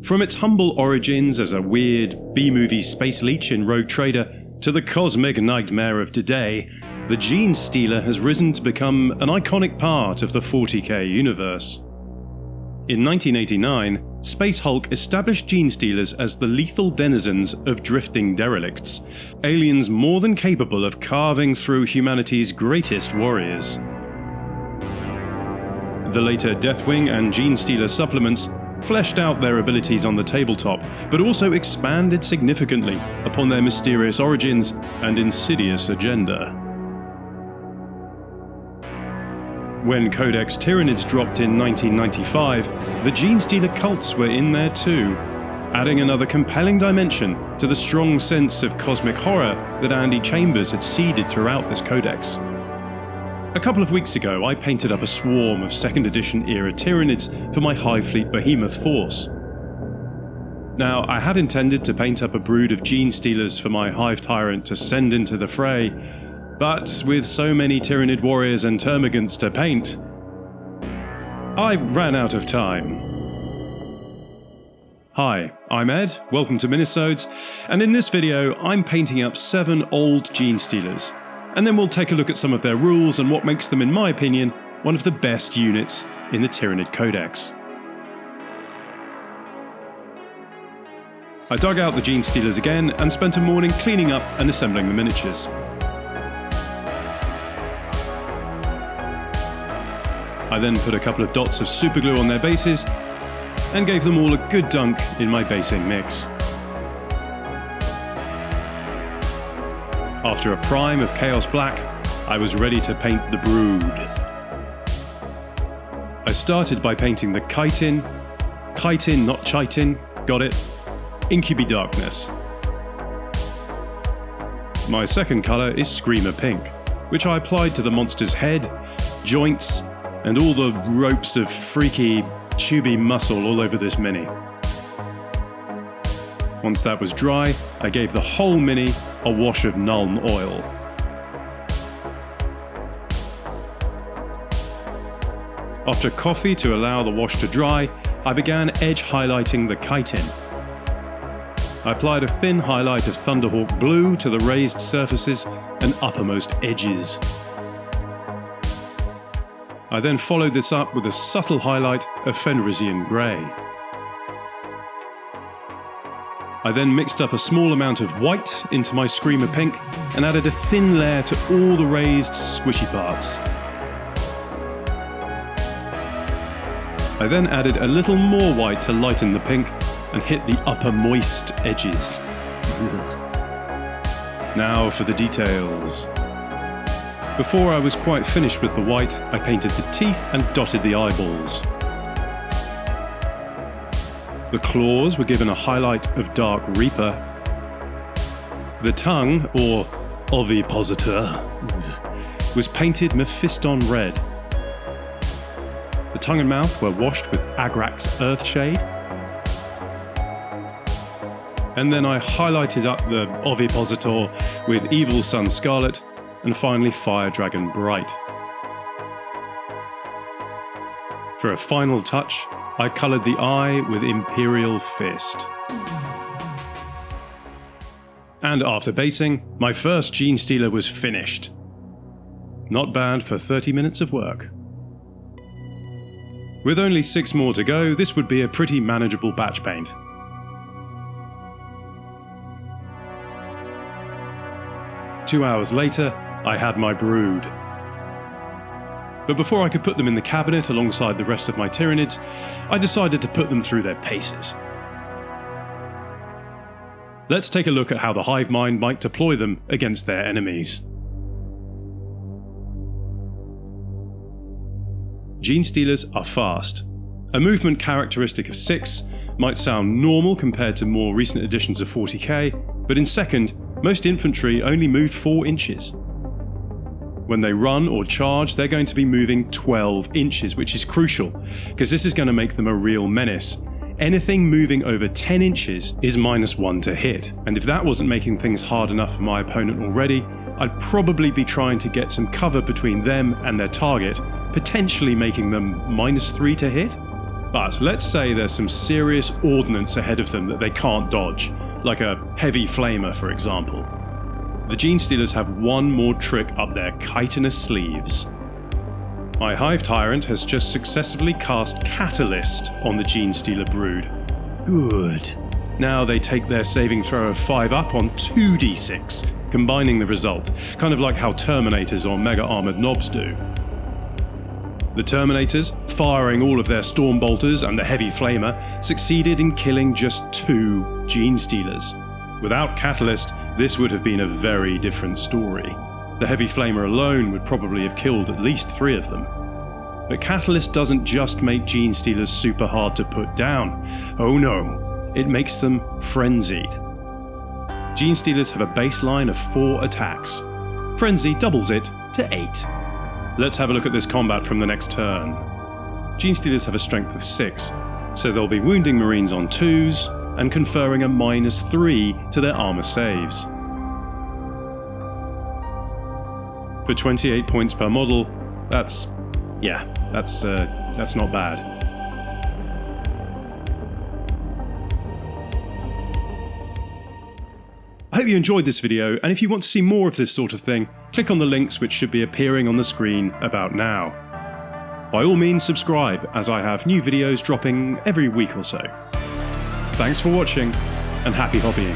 From its humble origins as a weird B-movie space leech in Rogue Trader to the cosmic nightmare of today, the Genestealer has risen to become an iconic part of the 40k universe. In 1989, Space Hulk established Genestealers as the lethal denizens of drifting derelicts, aliens more than capable of carving through humanity's greatest warriors. The later Deathwing and Genestealer supplements fleshed out their abilities on the tabletop, but also expanded significantly upon their mysterious origins and insidious agenda. When Codex Tyranids dropped in 1995, the Genestealer cults were in there too, adding another compelling dimension to the strong sense of cosmic horror that Andy Chambers had seeded throughout this codex. A couple of weeks ago, I painted up a swarm of 2nd edition era Tyranids for my Hive Fleet Behemoth force. Now, I had intended to paint up a brood of Genestealers for my Hive Tyrant to send into the fray, but with so many Tyranid warriors and termagants to paint, I ran out of time. Hi, I'm Ed, welcome to Minisodes, and in this video I'm painting up 7 old Genestealers, and then we'll take a look at some of their rules and what makes them, in my opinion, one of the best units in the Tyranid Codex. I dug out the Genestealers again and spent a morning cleaning up and assembling the miniatures. I then put a couple of dots of superglue on their bases and gave them all a good dunk in my basing mix. After a prime of Chaos Black, I was ready to paint the brood. I started by painting the chitin, not chitin, got it, Incubi Darkness. My second colour is Screamer Pink, which I applied to the monster's head, joints, and all the ropes of freaky, tubey muscle all over this mini. Once that was dry, I gave the whole mini a wash of Nuln oil. After coffee to allow the wash to dry, I began edge highlighting the chitin. I applied a thin highlight of Thunderhawk blue to the raised surfaces and uppermost edges. I then followed this up with a subtle highlight of Fenrisian grey. I then mixed up a small amount of white into my Screamer Pink and added a thin layer to all the raised squishy parts. I then added a little more white to lighten the pink and hit the upper moist edges. Now for the details. Before I was quite finished with the white, I painted the teeth and dotted the eyeballs. The claws were given a highlight of Dark Reaper. The tongue, or ovipositor, was painted Mephiston red. The tongue and mouth were washed with Agrax Earthshade. And then I highlighted up the ovipositor with Evil Sun Scarlet, and finally Fire Dragon Bright. For a final touch, I coloured the eye with Imperial Fist. And after basing, my first Genestealer was finished. Not bad for 30 minutes of work. With only 6 more to go, this would be a pretty manageable batch paint. Two hours later, I had my brood. But before I could put them in the cabinet alongside the rest of my Tyranids, I decided to put them through their paces. Let's take a look at how the hive mind might deploy them against their enemies. Genestealers are fast. A movement characteristic of 6 might sound normal compared to more recent editions of 40k, but in 2nd, most infantry only moved 4 inches. When they run or charge, they're going to be moving 12 inches, which is crucial, because this is going to make them a real menace. Anything moving over 10 inches is -1 to hit, and if that wasn't making things hard enough for my opponent already, I'd probably be trying to get some cover between them and their target, potentially making them -3 to hit. But let's say there's some serious ordnance ahead of them that they can't dodge, like a heavy flamer for example. The Genestealers have one more trick up their chitinous sleeves. My Hive Tyrant has just successfully cast Catalyst on the Genestealer brood. Good. Now they take their saving throw of 5 up on 2d6, combining the result, kind of like how Terminators or Mega Armored Knobs do. The Terminators, firing all of their Storm Bolters and the Heavy Flamer, succeeded in killing just 2 Genestealers. Without Catalyst, this would have been a very different story. The Heavy Flamer alone would probably have killed at least 3 of them. But Catalyst doesn't just make Genestealers super hard to put down. Oh no, it makes them frenzied. Genestealers have a baseline of 4 attacks. Frenzy doubles it to 8. Let's have a look at this combat from the next turn. Genestealers have a strength of 6, so they'll be wounding Marines on 2s and conferring a -3 to their armor saves. For 28 points per model, that's not bad. I hope you enjoyed this video, and if you want to see more of this sort of thing, click on the links which should be appearing on the screen about now. By all means subscribe, as I have new videos dropping every week or so. Thanks for watching, and happy hobbying.